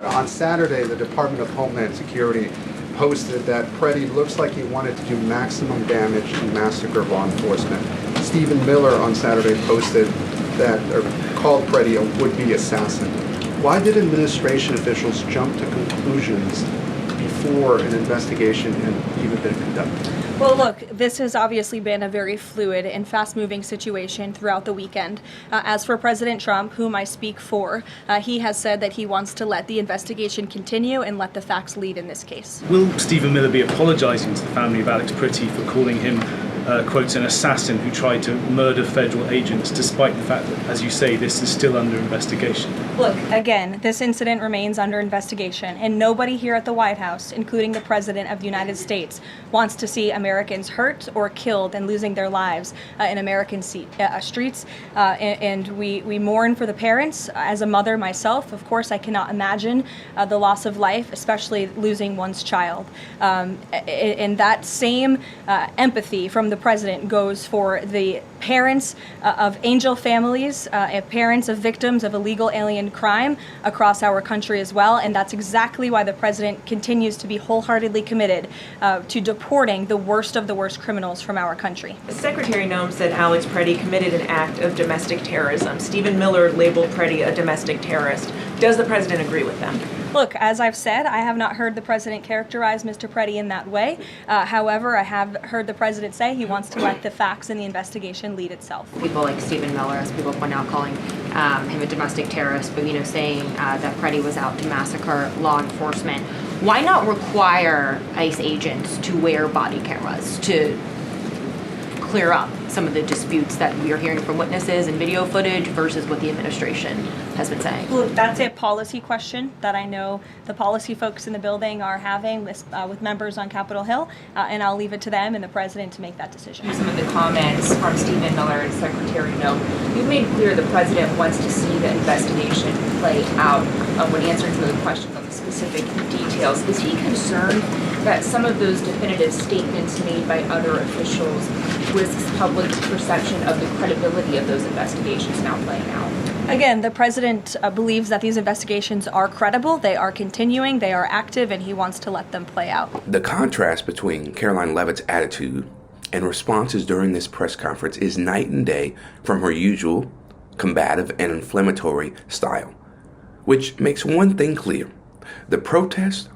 On Saturday, the Department of Homeland Security posted that Pretti looks like he wanted to do maximum damage to massacre law enforcement. Stephen Miller on Saturday posted that, or called Pretti a would-be assassin. Why did administration officials jump to conclusions before an investigation had even been conducted? Well, look, this has obviously been a very fluid and fast-moving situation throughout the weekend. As for President Trump, whom I speak for, he has said that he wants to let the investigation continue and let the facts lead in this case. Will Stephen Miller be apologising to the family of Alex Pretti for calling him, quotes, an assassin who tried to murder federal agents, despite the fact that, as you say, this is still under investigation? Look, again, this incident remains under investigation, and nobody here at the White House, including the President of the United States, wants to see Americans hurt or killed and losing their lives in American streets. And we mourn for the parents. As a mother myself, of course, I cannot imagine the loss of life, especially losing one's child. And that same empathy from the President goes for the parents of angel families, parents of victims of illegal alien crime across our country as well. And that's exactly why the President continues to be wholeheartedly committed to deporting the worst of the worst criminals from our country. Secretary Noem said Alex Pretti committed an act of domestic terrorism. Stephen Miller labeled Pretti a domestic terrorist. Does the President agree with them? Look, as I've said, I have not heard the President characterize Mr. Pretti in that way. However, I have heard the President say he wants to let the facts in the investigation lead itself. People like Stephen Miller, as people point out, calling him a domestic terrorist, but saying that Pretti was out to massacre law enforcement. Why not require ICE agents to wear body cameras to clear up some of the disputes that we are hearing from witnesses and video footage versus what the administration has been saying? Well, that's a policy question that I know the policy folks in the building are having with members on Capitol Hill, and I'll leave it to them and the President to make that decision. Some of the comments from Stephen Miller and Secretary Noem, you've made clear the President wants to see the investigation play out. When answering some of the questions on the specific details, is he concerned that some of those definitive statements made by other officials risks public perception of the credibility of those investigations now playing out? Again, the President believes that these investigations are credible, they are continuing, they are active, and he wants to let them play out. The contrast between Karoline Leavitt's attitude and responses during this press conference is night and day from her usual combative and inflammatory style, which makes one thing clear: the protests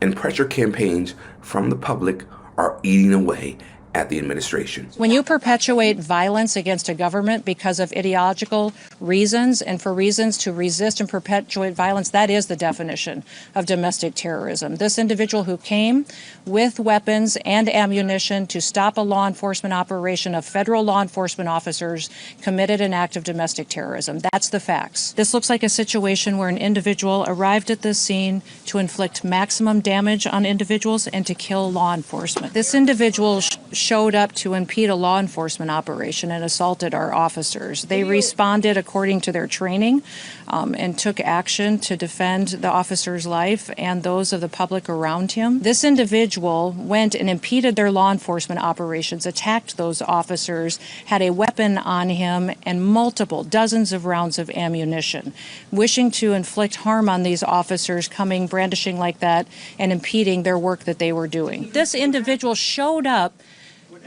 and pressure campaigns from the public are eating away at the administration. When you perpetuate violence against a government because of ideological reasons and for reasons to resist and perpetuate violence, that is the definition of domestic terrorism. This individual who came with weapons and ammunition to stop a law enforcement operation of federal law enforcement officers committed an act of domestic terrorism. That's the facts. This looks like a situation where an individual arrived at this scene to inflict maximum damage on individuals and to kill law enforcement. This individual showed up to impede a law enforcement operation and assaulted our officers. They responded according to their training and took action to defend the officer's life and those of the public around him. This individual went and impeded their law enforcement operations, attacked those officers, had a weapon on him and multiple dozens of rounds of ammunition, wishing to inflict harm on these officers, coming brandishing like that and impeding their work that they were doing. This individual showed up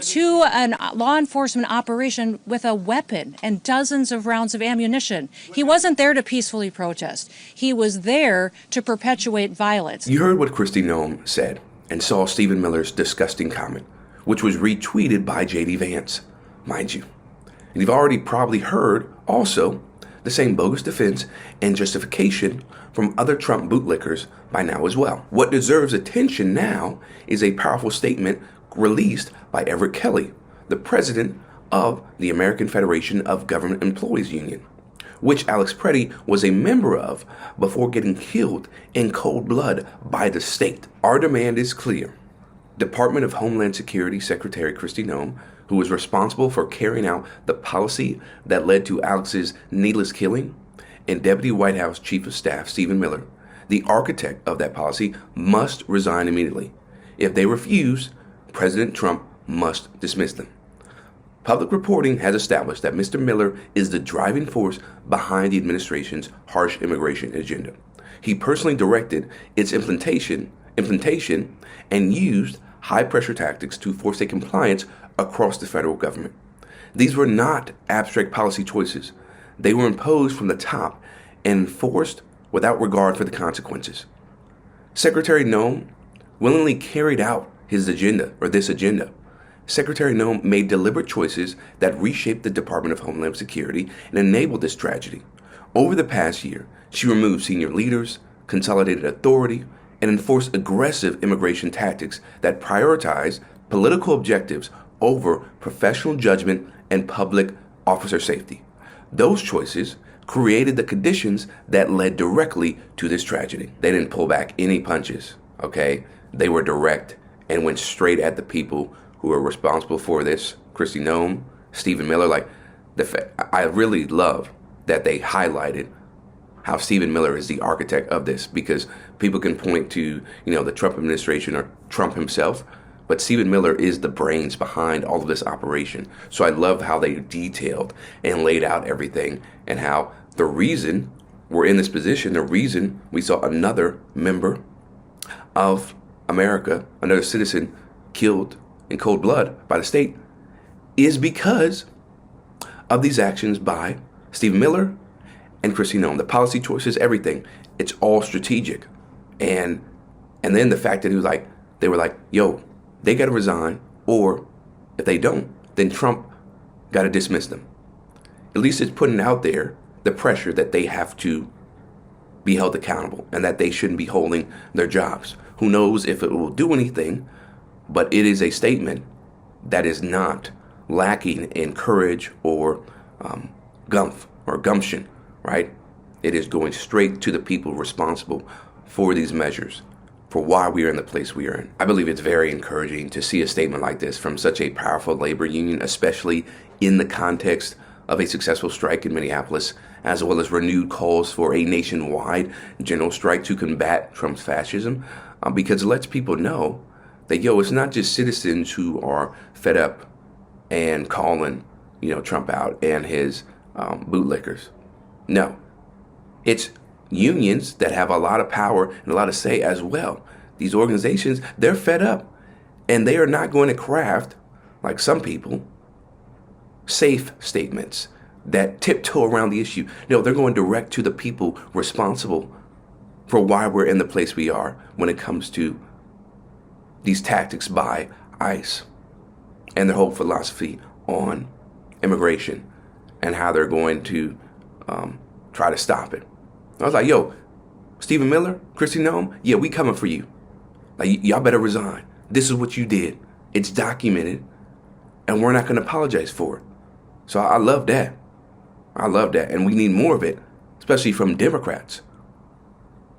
to a law enforcement operation with a weapon and dozens of rounds of ammunition. He wasn't there to peacefully protest. He was there to perpetuate violence. You heard what Kristi Noem said and saw Stephen Miller's disgusting comment, which was retweeted by J.D. Vance, mind you. And you've already probably heard also the same bogus defense and justification from other Trump bootlickers by now as well. What deserves attention now is a powerful statement released by Everett Kelly, the president of the American Federation of Government Employees Union, which Alex Pretti was a member of before getting killed in cold blood by the state. Our demand is clear. Department of Homeland Security Secretary Kristi Noem, who is responsible for carrying out the policy that led to Alex's needless killing, and Deputy White House Chief of Staff Stephen Miller, the architect of that policy, must resign immediately. If they refuse, President Trump must dismiss them. Public reporting has established that Mr. Miller is the driving force behind the administration's harsh immigration agenda. He personally directed its implementation and used high-pressure tactics to force a compliance across the federal government. These were not abstract policy choices. They were imposed from the top and enforced without regard for the consequences. Secretary Noem willingly carried out his agenda, or this agenda. Secretary Noem made deliberate choices that reshaped the Department of Homeland Security and enabled this tragedy. Over the past year, she removed senior leaders, consolidated authority, and enforced aggressive immigration tactics that prioritize political objectives over professional judgment and public officer safety. Those choices created the conditions that led directly to this tragedy. They didn't pull back any punches, okay? They were direct and went straight at the people who are responsible for this. Kristi Noem, Stephen Miller, I really love that they highlighted how Stephen Miller is the architect of this, because people can point to, the Trump administration or Trump himself, but Stephen Miller is the brains behind all of this operation. So I love how they detailed and laid out everything, and how the reason we're in this position, the reason we saw another member of America, another citizen killed in cold blood by the state, is because of these actions by Stephen Miller and Kristi Noem. The policy choices, everything, it's all strategic. And then the fact that they were like, yo, they got to resign, or if they don't, then Trump got to dismiss them. At least it's putting out there the pressure that they have to be held accountable and that they shouldn't be holding their jobs. Who knows if it will do anything, but it is a statement that is not lacking in courage or gumption, right? It is going straight to the people responsible for these measures, for why we are in the place we are in. I believe it's very encouraging to see a statement like this from such a powerful labor union, especially in the context of a successful strike in Minneapolis, as well as renewed calls for a nationwide general strike to combat Trump's fascism, because it lets people know that, it's not just citizens who are fed up and calling, Trump out and his bootlickers. No, it's unions that have a lot of power and a lot of say as well. These organizations, they're fed up, and they are not going to craft, like some people, safe statements that tiptoe around the issue. No, they're going direct to the people responsible for why we're in the place we are when it comes to these tactics by ICE and their whole philosophy on immigration and how they're going to try to stop it. I was like, yo, Stephen Miller, Kristi Noem, yeah, we coming for you. Y'all better resign. This is what you did. It's documented, and we're not going to apologize for it. So I love that. I love that. And we need more of it, especially from Democrats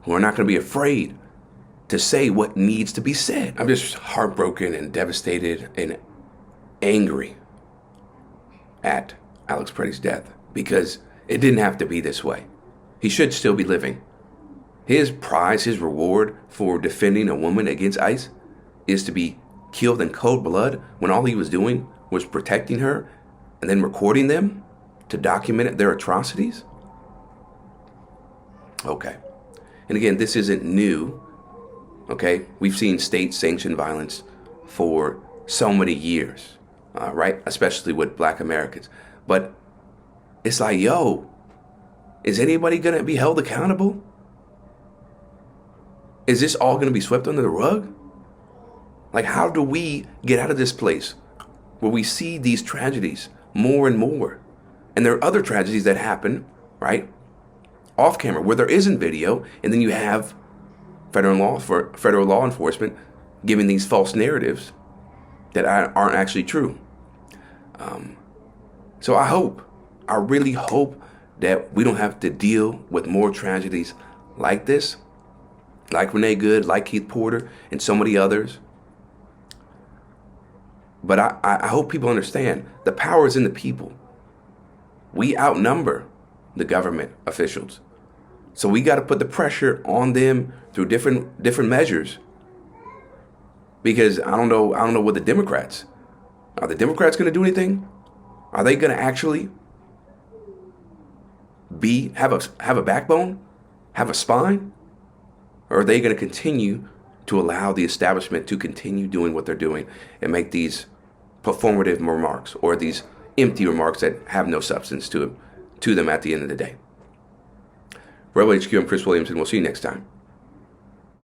who are not going to be afraid to say what needs to be said. I'm just heartbroken and devastated and angry at Alex Pretti's death, because it didn't have to be this way. He should still be living. His prize, his reward for defending a woman against ICE is to be killed in cold blood when all he was doing was protecting her and then recording them to document their atrocities? Okay. And again, this isn't new. Okay? We've seen state-sanctioned violence for so many years, right? Especially with Black Americans. But it's like, yo, is anybody going to be held accountable? Is this all going to be swept under the rug? Like, how do we get out of this place where we see these tragedies more and more? And there are other tragedies that happen, right, off camera, where there isn't video, and then you have federal law enforcement giving these false narratives that aren't actually true. So I really hope that we don't have to deal with more tragedies like this, like Renee Good, like Keith Porter, and so many others. But I hope people understand the power is in the people. We outnumber the government officials. So we got to put the pressure on them through different measures. Because I don't know what the Democrats, are the Democrats going to do anything? Are they going to actually have a backbone, have a spine, Or are they going to continue to allow the establishment to continue doing what they're doing and make these performative remarks or these empty remarks that have no substance to them at the end of the day? Rebel HQ, I'm Chris Williamson. We'll see you next time.